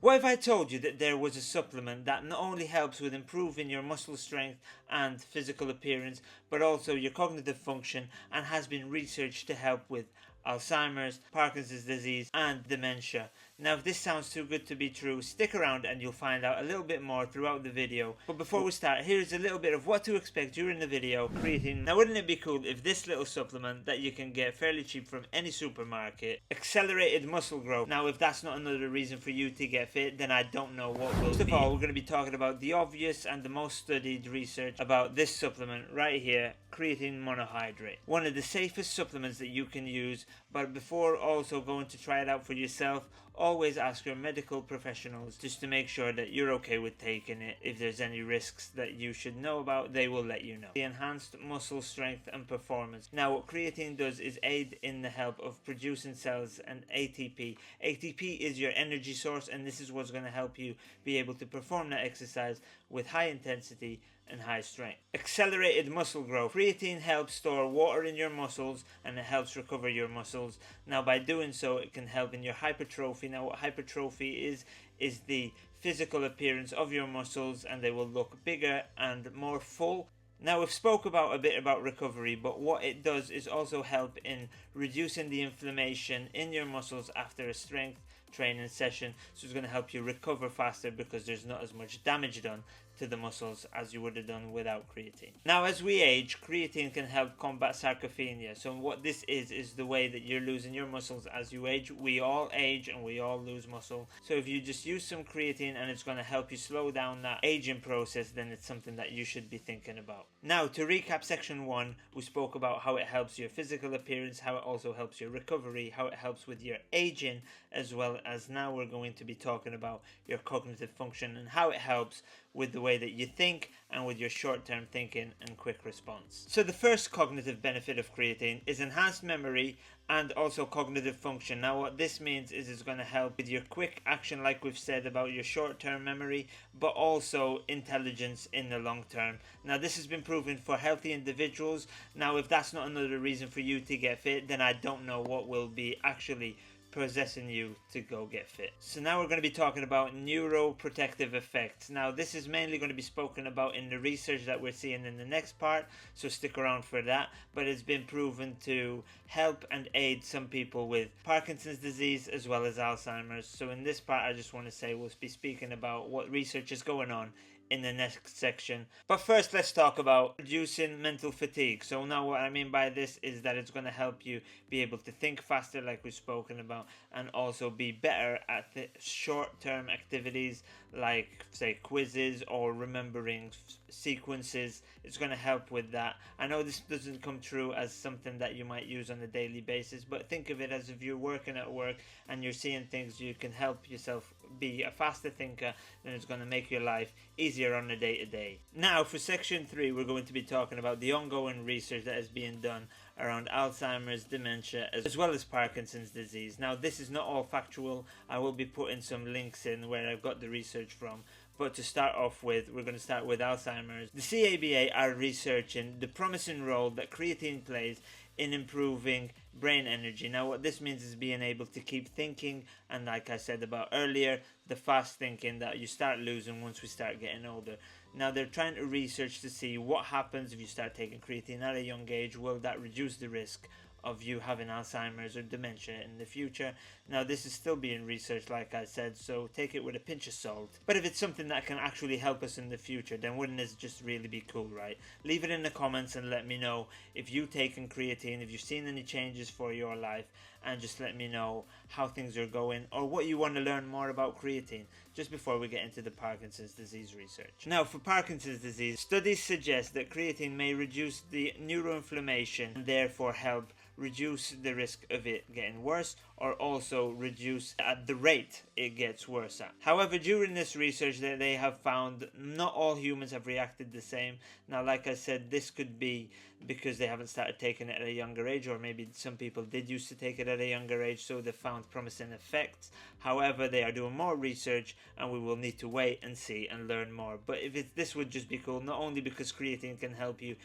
What if I told you that there was a supplement that not only helps with improving your muscle strength and physical appearance, but also your cognitive function, and has been researched to help with Alzheimer's, Parkinson's disease, and dementia? Now, if this sounds too good to be true, stick around and you'll find out a little bit more throughout the video. But before we start, here's a little bit of what to expect during the video. Creatine. Now, wouldn't it be cool if this little supplement that you can get fairly cheap from any supermarket accelerated muscle growth? Now, if that's not another reason for you to get fit, then I don't know what will. First of all, we're going to be talking about the obvious and the most studied research about this supplement right here, creatine monohydrate. One of the safest supplements that you can use, but before also going to try it out for yourself, always ask your medical professionals just to make sure that you're okay with taking it. If there's any risks that you should know about, they will let you know. The enhanced muscle strength and performance. Now, what creatine does is aid in the help of producing cells and ATP. ATP is your energy source, and this is what's going to help you be able to perform that exercise with high intensity and high strength. Accelerated muscle growth. Creatine helps store water in your muscles and it helps recover your muscles. Now, by doing so, it can help in your hypertrophy. Now, what hypertrophy is the physical appearance of your muscles, and they will look bigger and more full. Now, we've spoke about a bit about recovery, but what it does is also help in reducing the inflammation in your muscles after a strength training session. So it's going to help you recover faster because there's not as much damage done to the muscles as you would have done without creatine. Now, as we age, creatine can help combat sarcopenia. So what this is the way that you're losing your muscles as you age. We all age and we all lose muscle. So if you just use some creatine and it's going to help you slow down that aging process, then it's something that you should be thinking about. Now, to recap section 1, we spoke about how it helps your physical appearance, how it also helps your recovery, how it helps with your aging, as well as now we're going to be talking about your cognitive function and how it helps with the way that you think and with your short-term thinking and quick response. So the first cognitive benefit of creatine is enhanced memory and also cognitive function. Now, what this means is it's going to help with your quick action, like we've said about your short-term memory, but also intelligence in the long term. Now, this has been proven for healthy individuals. Now, if that's not another reason for you to get fit, then I don't know what will be actually possessing you to go get fit. So now we're going to be talking about neuroprotective effects. Now, this is mainly going to be spoken about in the research that we're seeing in the next part, so stick around for that. But it's been proven to help and aid some people with Parkinson's disease as well as Alzheimer's. So in this part, I just want to say we'll be speaking about what research is going on in the next section. But first, let's talk about reducing mental fatigue. So now what I mean by this is that it's going to help you be able to think faster, like we've spoken about, and also be better at the short-term activities like, say, quizzes or remembering sequences. It's going to help with that. I know this doesn't come true as something that you might use on a daily basis, but think of it as if you're working at work and you're seeing things, you can help yourself be a faster thinker, then it's going to make your life easier on a day-to-day. Now, for section 3, we're going to be talking about the ongoing research that is being done around Alzheimer's, dementia, as well as Parkinson's disease. Now, this is not all factual. I will be putting some links in where I've got the research from. But to start off with, we're going to start with Alzheimer's. The CABA are researching the promising role that creatine plays in improving brain energy. Now, what this means is being able to keep thinking, and like I said about earlier, the fast thinking that you start losing once we start getting older. Now, they're trying to research to see what happens if you start taking creatine at a young age. Will that reduce the risk of you having Alzheimer's or dementia in the future? Now, this is still being researched, like I said, so take it with a pinch of salt. But if it's something that can actually help us in the future, then wouldn't this just really be cool, right? Leave it in the comments and let me know if you've taken creatine, if you've seen any changes for your life, and just let me know how things are going or what you want to learn more about creatine just before we get into the Parkinson's disease research. Now, for Parkinson's disease, studies suggest that creatine may reduce the neuroinflammation and therefore help reduce the risk of it getting worse, or also reduce at the rate it gets worse at. However, during this research they have found not all humans have reacted the same. Now, like I said, this could be because they haven't started taking it at a younger age, or maybe some people did used to take it at a younger age, so they found promising effects. However, they are doing more research and we will need to wait and see and learn more. But this would just be cool, not only because creatine can help you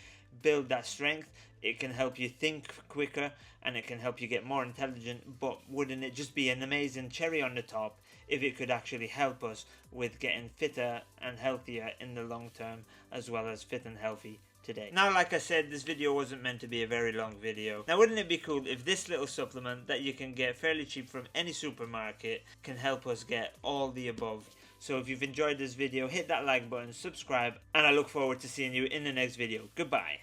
build that strength, it can help you think quicker, and it can help you get more intelligent, but wouldn't it just be an amazing cherry on the top if it could actually help us with getting fitter and healthier in the long term, as well as fit and healthy today. Now, like I said, this video wasn't meant to be a very long video. Now, wouldn't it be cool if this little supplement that you can get fairly cheap from any supermarket can help us get all the above? So if you've enjoyed this video, hit that like button, subscribe, and I look forward to seeing you in the next video. Goodbye.